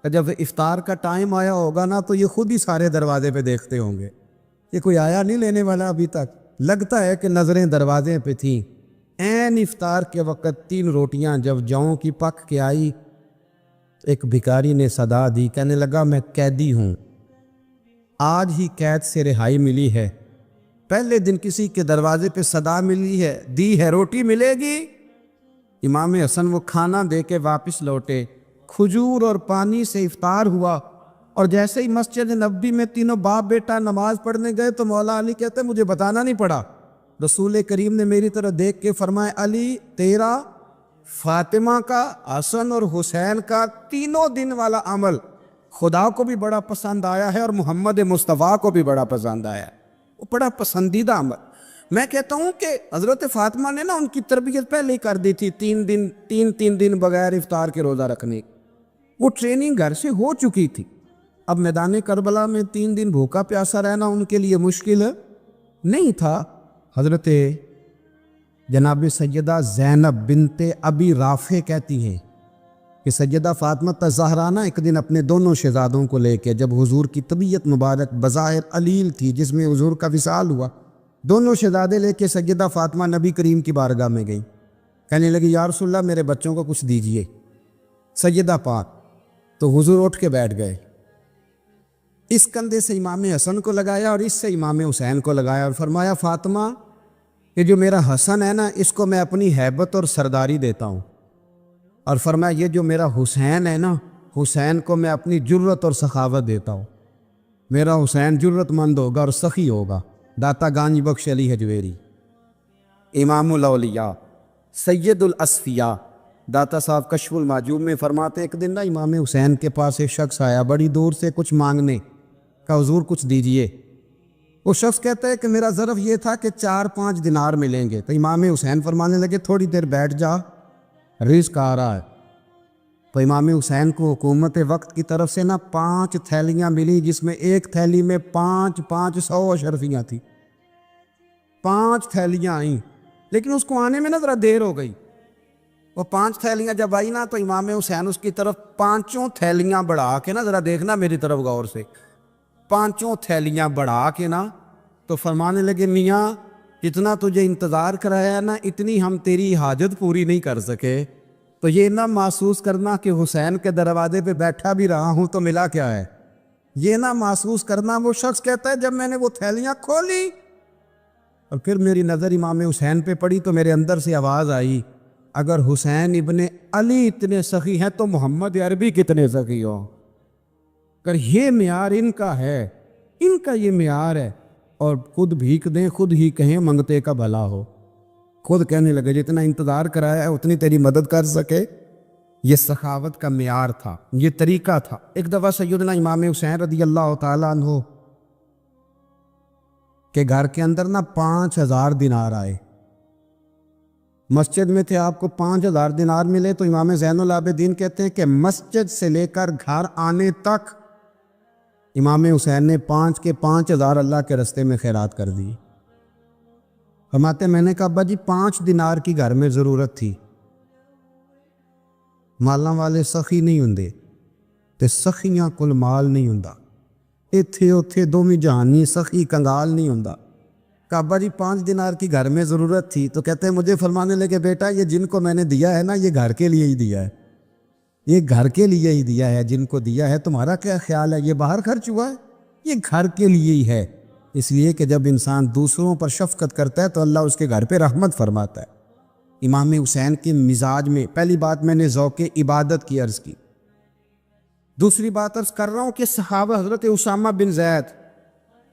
کہ جب افطار کا ٹائم آیا ہوگا نا تو یہ خود ہی سارے دروازے پہ دیکھتے ہوں گے، یہ کوئی آیا نہیں لینے والا ابھی تک، لگتا ہے کہ نظریں دروازے پہ تھیں۔ عین افطار کے وقت 3 روٹیاں جب جاؤں کی پک کے آئی، ایک بھکاری نے صدا دی، کہنے لگا میں قیدی ہوں، آج ہی قید سے رہائی ملی ہے، پہلے دن کسی کے دروازے پہ صدا ملی ہے، دی ہے روٹی ملے گی۔ امام حسن وہ کھانا دے کے واپس لوٹے، کھجور اور پانی سے افطار ہوا، اور جیسے ہی مسجد نبوی میں تینوں باپ بیٹا نماز پڑھنے گئے تو مولا علی کہتے مجھے بتانا نہیں پڑا، رسول کریم نے میری طرف دیکھ کے فرمایا علی تیرا، فاطمہ کا، حسن اور حسین کا 3 دن والا عمل خدا کو بھی بڑا پسند آیا ہے اور محمد مصطفیٰ کو بھی بڑا پسند آیا ہے، وہ بڑا پسندیدہ عمل۔ میں کہتا ہوں کہ حضرت فاطمہ نے نا ان کی تربیت پہلے ہی کر دی تھی، 3 دن بغیر افطار کے روزہ رکھنے، وہ ٹریننگ گھر سے ہو چکی تھی۔ اب میدان کربلا میں 3 دن بھوکا پیاسا رہنا ان کے لیے مشکل نہیں تھا۔ حضرت جناب سیدہ زینب بنت ابی رافع کہتی ہیں کہ سیدہ فاطمہ الزہرا نا ایک دن اپنے دونوں شہزادوں کو لے کے، جب حضور کی طبیعت مبارک بظاہر علیل تھی جس میں حضور کا وصال ہوا، دونوں شہزادے لے کے سیدہ فاطمہ نبی کریم کی بارگاہ میں گئی، کہنے لگی یا رسول اللہ میرے بچوں کو کچھ دیجئے۔ سیدہ پاک تو حضور اٹھ کے بیٹھ گئے، اس کندھے سے امام حسن کو لگایا اور اس سے امام حسین کو لگایا اور فرمایا فاطمہ یہ جو میرا حسن ہے نا اس کو میں اپنی ہیبت اور سرداری دیتا ہوں، اور فرمایا یہ جو میرا حسین ہے نا حسین کو میں اپنی جرت اور سخاوت دیتا ہوں، میرا حسین جرت مند ہوگا اور سخی ہوگا۔ داتا گانج بخش علی حجویری، امام الاولیاء، سید الاصفیاء، داتا صاحب کشف المعجوب میں فرماتے ایک دن نا امام حسین کے پاس ایک شخص آیا بڑی دور سے کچھ مانگنے، کہا حضور کچھ دیجئے۔ وہ شخص کہتا ہے کہ میرا ظرف یہ تھا کہ 4-5 دینار ملیں گے، تو امام حسین فرمانے لگے تھوڑی دیر بیٹھ جا، رزق آ رہا ہے۔ تو امام حسین کو حکومت وقت کی طرف سے نا 5 تھیلیاں ملی، جس میں ایک تھیلی میں 500 اشرفیاں تھیں، 5 تھیلیاں آئیں، لیکن اس کو آنے میں نا ذرا دیر ہو گئی۔ وہ 5 تھیلیاں جب آئی نا تو امام حسین اس کی طرف 5 تھیلیاں بڑھا کے نا، ذرا دیکھنا میری طرف غور سے، 5 تھیلیاں بڑھا کے نا تو فرمانے لگے میاں جتنا تجھے انتظار کرایا نا اتنی ہم تیری حاجت پوری نہیں کر سکے، تو یہ نہ محسوس کرنا کہ حسین کے دروازے پہ بیٹھا بھی رہا ہوں تو ملا کیا ہے، یہ نہ محسوس کرنا۔ وہ شخص کہتا ہے جب میں نے وہ تھیلیاں کھولی اور پھر میری نظر امام حسین پہ پڑی تو میرے اندر سے آواز آئی اگر حسین ابن علی اتنے سخی ہیں تو محمد عربی کتنے سخی ہوں، اگر یہ معیار ان کا ہے، ان کا یہ معیار ہے، اور خود بھیک دیں خود ہی کہیں منگتے کا بھلا ہو، خود کہنے لگے جتنا انتظار کرایا ہے اتنی تیری مدد کر سکے۔ یہ سخاوت کا معیار تھا، یہ طریقہ تھا۔ ایک دفعہ سیدنا امام حسین رضی اللہ تعالیٰ عنہ کے گھر کے اندر نا 5000 دینار آئے، مسجد میں تھے، آپ کو 5000 دینار ملے تو امام زین العابدین کہتے ہیں کہ مسجد سے لے کر گھر آنے تک امام حسین نے 5 کے 5000 اللہ کے رستے میں خیرات کر دی۔ فرماتے میں نے کہا ابا جی 5 دینار کی گھر میں ضرورت تھی، مالاں والے سخی نہیں ہوندے تے سخیاں کل مال نہیں ہوندا، ایتھے اوتھے دوویں جہانی سخی کنگال نہیں ہوندا۔ کہا ابا جی 5 دینار کی گھر میں ضرورت تھی، تو کہتے ہیں مجھے فرمانے لگے بیٹا یہ جن کو میں نے دیا ہے نا یہ گھر کے لیے ہی دیا ہے، یہ گھر کے لیے ہی دیا ہے، جن کو دیا ہے تمہارا کیا خیال ہے، یہ باہر خرچ ہوا ہے، یہ گھر کے لیے ہی ہے۔ اس لیے کہ جب انسان دوسروں پر شفقت کرتا ہے تو اللہ اس کے گھر پہ رحمت فرماتا ہے۔ امام حسین کے مزاج میں پہلی بات میں نے ذوق عبادت کی عرض کی، دوسری بات عرض کر رہا ہوں کہ صحابہ حضرت اسامہ بن زید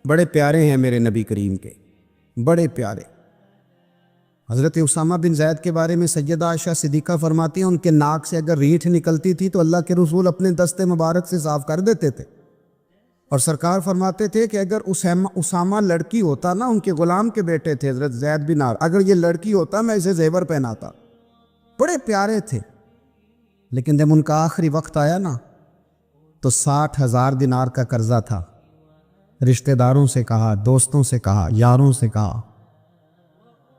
بڑے پیارے ہیں میرے نبی کریم کے، بڑے پیارے۔ حضرت اسامہ بن زید کے بارے میں سیدہ عائشہ صدیقہ فرماتی ہیں ان کے ناک سے اگر ریٹھ نکلتی تھی تو اللہ کے رسول اپنے دست مبارک سے صاف کر دیتے تھے، اور سرکار فرماتے تھے کہ اگر اسامہ لڑکی ہوتا نا، ان کے غلام کے بیٹے تھے حضرت زید بن عار، اگر یہ لڑکی ہوتا میں اسے زیور پہناتا. بڑے پیارے تھے. لیکن جب ان کا آخری وقت آیا نا تو 60,000 دینار کا قرضہ تھا. رشتہ داروں سے کہا، دوستوں سے کہا، یاروں سے کہا،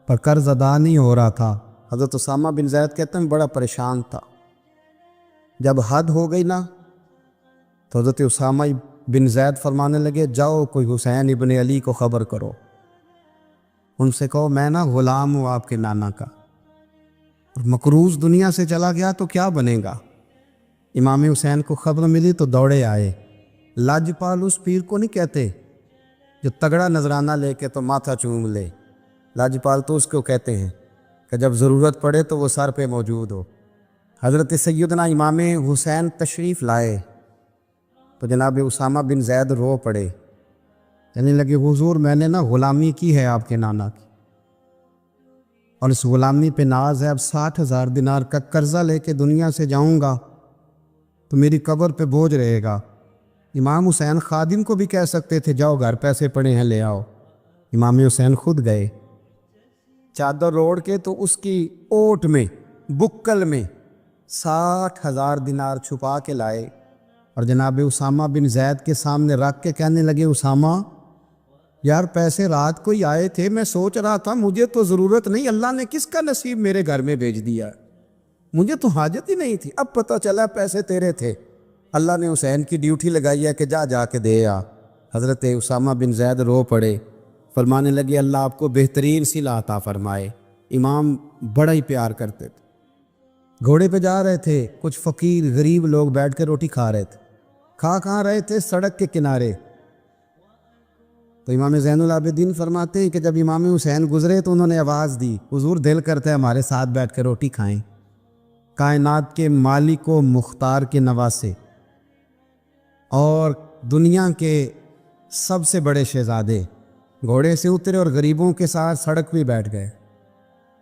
پر قرض ادا نہیں ہو رہا تھا. حضرت اسامہ بن زید کہتے ہیں بڑا پریشان تھا. جب حد ہو گئی نا تو حضرت اسامہ بن زید فرمانے لگے جاؤ کوئی حسین ابن علی کو خبر کرو، ان سے کہو میں نا غلام ہوں آپ کے نانا کا، اور مقروض دنیا سے چلا گیا تو کیا بنے گا. امام حسین کو خبر ملی تو دوڑے آئے. لاجپال اس پیر کو نہیں کہتے جو تگڑا نذرانہ لے کے تو ماتھا چوم لے. لاجپال تو اس کو کہتے ہیں کہ جب ضرورت پڑے تو وہ سر پہ موجود ہو. حضرت سیدنا امام حسین تشریف لائے تو جناب اسامہ بن زید رو پڑے. کہنے لگے حضور میں نے نا غلامی کی ہے آپ کے نانا کی، اور اس غلامی پہ ناز ہے. اب 60,000 دینار کا قرضہ لے کے دنیا سے جاؤں گا تو میری قبر پہ بوجھ رہے گا. امام حسین خادم کو بھی کہہ سکتے تھے جاؤ گھر پیسے پڑے ہیں لے آؤ. امام حسین خود گئے، چادر اوڑھ کے تو اس کی اوٹ میں بکل میں 60,000 دینار چھپا کے لائے اور جناب اسامہ بن زید کے سامنے رکھ کے کہنے لگے اسامہ یار پیسے رات کو ہی آئے تھے، میں سوچ رہا تھا مجھے تو ضرورت نہیں، اللہ نے کس کا نصیب میرے گھر میں بھیج دیا، مجھے تو حاجت ہی نہیں تھی، اب پتہ چلا پیسے تیرے تھے، اللہ نے حسین کی ڈیوٹی لگائی ہے کہ جا کے دے آ. حضرت اسامہ بن زید رو پڑے، فرمانے لگے اللہ آپ کو بہترین صلہ عطا فرمائے. امام بڑا ہی پیار کرتے تھے. گھوڑے پہ جا رہے تھے، کچھ فقیر غریب لوگ بیٹھ کے روٹی کھا رہے تھے. کہاں رہے تھے؟ سڑک کے کنارے. تو امام زین العابدین فرماتے ہیں کہ جب امام حسین گزرے تو انہوں نے آواز دی حضور دل کرتا ہے ہمارے ساتھ بیٹھ کے روٹی کھائیں. کائنات کے مالک و مختار کے نواسے اور دنیا کے سب سے بڑے شہزادے گھوڑے سے اترے اور غریبوں کے ساتھ سڑک پہ بیٹھ گئے،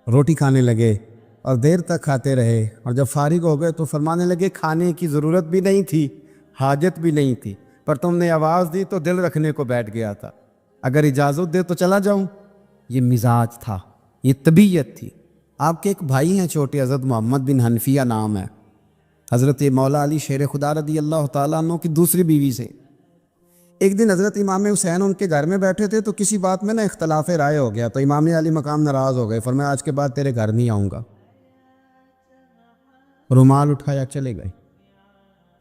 روٹی کھانے لگے اور دیر تک کھاتے رہے. اور جب فارغ ہو گئے تو فرمانے لگے کھانے کی ضرورت بھی نہیں تھی، حاجت بھی نہیں تھی، پر تم نے آواز دی تو دل رکھنے کو بیٹھ گیا تھا، اگر اجازت دے تو چلا جاؤں. یہ مزاج تھا، یہ طبیعت تھی. آپ کے ایک بھائی ہیں چھوٹے، حضرت محمد بن حنفیہ نام ہے، حضرت مولا علی شیر خدا رضی اللہ تعالیٰ عنہ کی دوسری بیوی سے. ایک دن حضرت امام حسین ان کے گھر میں بیٹھے تھے تو کسی بات میں نا اختلاف رائے ہو گیا، تو امام علی مقام ناراض ہو گئے، فرمایا آج کے بعد تیرے گھر نہیں آؤں گا. رومال اٹھایا چلے گئے.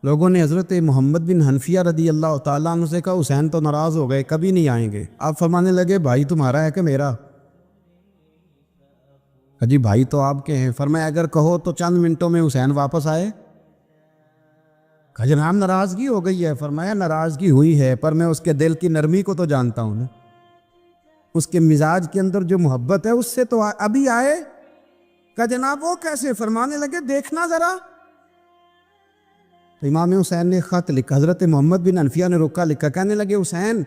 لوگوں نے حضرت محمد بن حنفیہ رضی اللہ تعالیٰ عنہ سے کہا حسین تو ناراض ہو گئے، کبھی نہیں آئیں گے. آپ فرمانے لگے بھائی تمہارا ہے کہ میرا؟ جی بھائی تو آپ کے ہیں. فرمایا اگر کہو تو چند منٹوں میں حسین واپس آئے. جناب ناراضگی ہو گئی ہے. فرمایا ناراضگی ہوئی ہے پر میں اس کے دل کی نرمی کو تو جانتا ہوں نا، اس کے مزاج کے اندر جو محبت ہے اس سے تو ابھی آئے. کہ جناب وہ کیسے؟ فرمانے لگے دیکھنا ذرا. تو امام حسین نے خط لکھا، حضرت محمد بن حنفیہ نے رکا لکھا، کہنے لگے حسین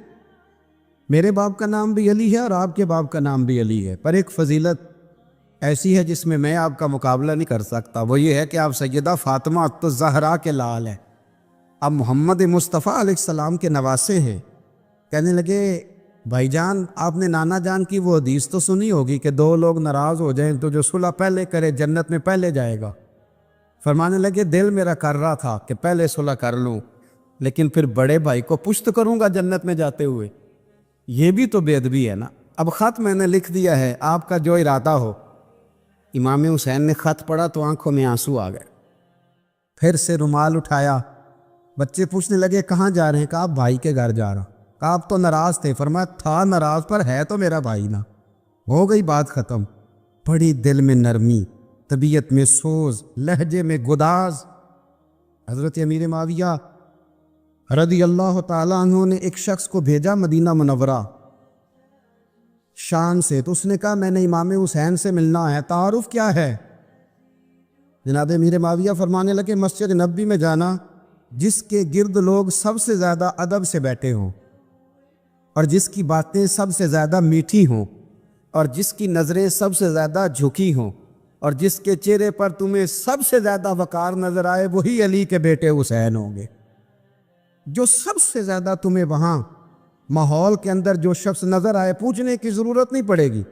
میرے باپ کا نام بھی علی ہے اور آپ کے باپ کا نام بھی علی ہے، پر ایک فضیلت ایسی ہے جس میں آپ کا مقابلہ نہیں کر سکتا، وہ یہ ہے کہ آپ سیدہ فاطمہ الزہرا کے لال ہیں، آپ محمد مصطفیٰ علیہ السلام کے نواسے ہیں. کہنے لگے بھائی جان آپ نے نانا جان کی وہ حدیث تو سنی ہوگی کہ دو لوگ ناراض ہو جائیں تو جو صلح پہلے کرے جنت میں پہلے جائے گا. فرمانے لگے دل میرا کر رہا تھا کہ پہلے صلح کر لوں، لیکن پھر بڑے بھائی کو پشت کروں گا جنت میں جاتے ہوئے، یہ بھی تو بے ادبی ہے نا. اب خط میں نے لکھ دیا ہے، آپ کا جو ارادہ ہو. امام حسین نے خط پڑھا تو آنکھوں میں آنسو آ گئے. پھر سے رومال اٹھایا. بچے پوچھنے لگے کہاں جا رہے ہیں؟ کہا آپ بھائی کے گھر جا رہا. کہا آپ تو ناراض تھے. فرمایا تھا ناراض پر ہے تو میرا بھائی نا. ہو گئی بات ختم. بڑی دل میں نرمی، طبیعت میں سوز، لہجے میں گداز. حضرت امیر معاویہ رضی اللہ تعالیٰ عنہ نے ایک شخص کو بھیجا مدینہ منورہ شان سے، تو اس نے کہا میں نے امام حسین سے ملنا ہے، تعارف کیا ہے؟ جناب امیر معاویہ فرمانے لگے مسجد نبوی میں جانا جس کے گرد لوگ سب سے زیادہ ادب سے بیٹھے ہوں اور جس کی باتیں سب سے زیادہ میٹھی ہوں اور جس کی نظریں سب سے زیادہ جھکی ہوں اور جس کے چہرے پر تمہیں سب سے زیادہ وقار نظر آئے، وہی علی کے بیٹے حسین ہوں گے. جو سب سے زیادہ تمہیں وہاں ماحول کے اندر جو شخص نظر آئے پوچھنے کی ضرورت نہیں پڑے گی.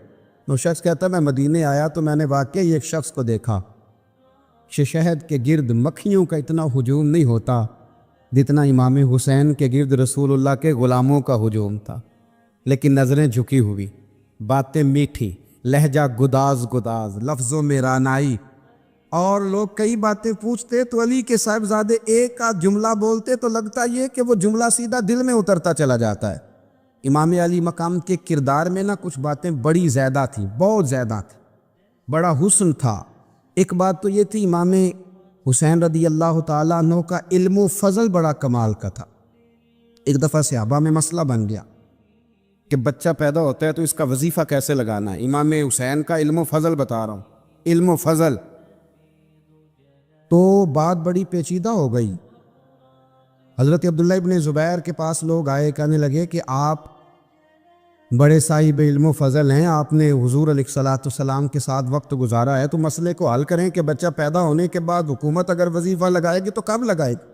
وہ شخص کہتا ہے میں مدینے آیا تو میں نے واقعی ایک شخص کو دیکھا کہ شہد کے گرد مکھیوں کا اتنا ہجوم نہیں ہوتا جتنا امام حسین کے گرد رسول اللہ کے غلاموں کا ہجوم تھا، لیکن نظریں جھکی ہوئی، باتیں میٹھی، لہجہ گداز گداز، لفظوں میں رانائی، اور لوگ کئی باتیں پوچھتے تو علی کے صاحبزادے ایک آدھ جملہ بولتے تو لگتا یہ کہ وہ جملہ سیدھا دل میں اترتا چلا جاتا ہے. امام علی مقام کے کردار میں نا کچھ باتیں بڑی زیادہ تھیں، بہت زیادہ تھیں، بڑا حسن تھا. ایک بات تو یہ تھی امام حسین رضی اللہ تعالیٰ عنہ کا علم و فضل بڑا کمال کا تھا. ایک دفعہ صحابہ میں مسئلہ بن گیا کہ بچہ پیدا ہوتا ہے تو اس کا وظیفہ کیسے لگانا ہے. امام حسین کا علم و فضل بتا رہا ہوں، علم و فضل. تو بات بڑی پیچیدہ ہو گئی. حضرت عبداللہ ابن زبیر کے پاس لوگ آئے، کہنے لگے کہ آپ بڑے صاحب علم و فضل ہیں، آپ نے حضور علیہ الصلوۃ والسلام کے ساتھ وقت گزارا ہے، تو مسئلے کو حل کریں کہ بچہ پیدا ہونے کے بعد حکومت اگر وظیفہ لگائے گی تو کب لگائے گی.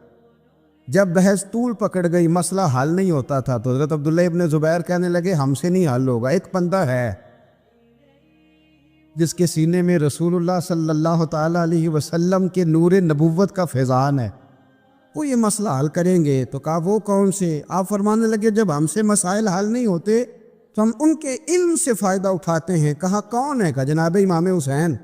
جب بحث طول پکڑ گئی، مسئلہ حل نہیں ہوتا تھا، تو حضرت عبداللہ ابن زبیر کہنے لگے ہم سے نہیں حل ہوگا. ایک بندہ ہے جس کے سینے میں رسول اللہ صلی اللہ تعالیٰ علیہ وسلم کے نور نبوت کا فیضان ہے، وہ یہ مسئلہ حل کریں گے. تو کہا وہ کون سے؟ آپ فرمانے لگے جب ہم سے مسائل حل نہیں ہوتے تو ہم ان کے علم سے فائدہ اٹھاتے ہیں. کہا کون ہے؟ کہا جناب امام حسین.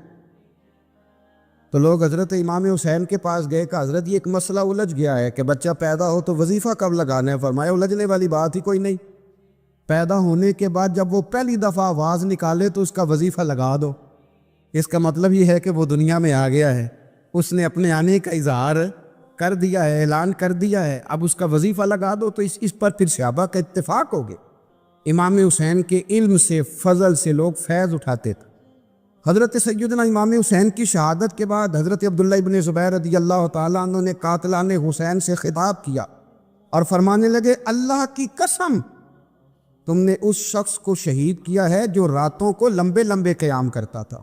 تو لوگ حضرت امام حسین کے پاس گئے کہ حضرت یہ ایک مسئلہ الجھ گیا ہے کہ بچہ پیدا ہو تو وظیفہ کب لگانا ہے. فرمایا الجھنے والی بات ہی کوئی نہیں، پیدا ہونے کے بعد جب وہ پہلی دفعہ آواز نکالے تو اس کا وظیفہ لگا دو. اس کا مطلب یہ ہے کہ وہ دنیا میں آ گیا ہے، اس نے اپنے آنے کا اظہار کر دیا ہے، اعلان کر دیا ہے، اب اس کا وظیفہ لگا دو. تو اس پر پھر صحابہ کا اتفاق ہو گیا. امام حسین کے علم سے، فضل سے لوگ فیض اٹھاتے تھے. حضرت سیدنا امام حسین کی شہادت کے بعد حضرت عبداللہ ابن زبیر رضی اللہ تعالیٰ عنہ نے قاتلان حسین سے خطاب کیا اور فرمانے لگے اللہ کی قسم تم نے اس شخص کو شہید کیا ہے جو راتوں کو لمبے لمبے قیام کرتا تھا،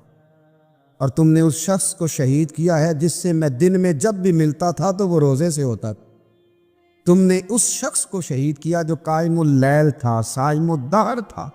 اور تم نے اس شخص کو شہید کیا ہے جس سے میں دن میں جب بھی ملتا تھا تو وہ روزے سے ہوتا تھا. تم نے اس شخص کو شہید کیا جو قائم اللیل تھا، صائم الدہر تھا.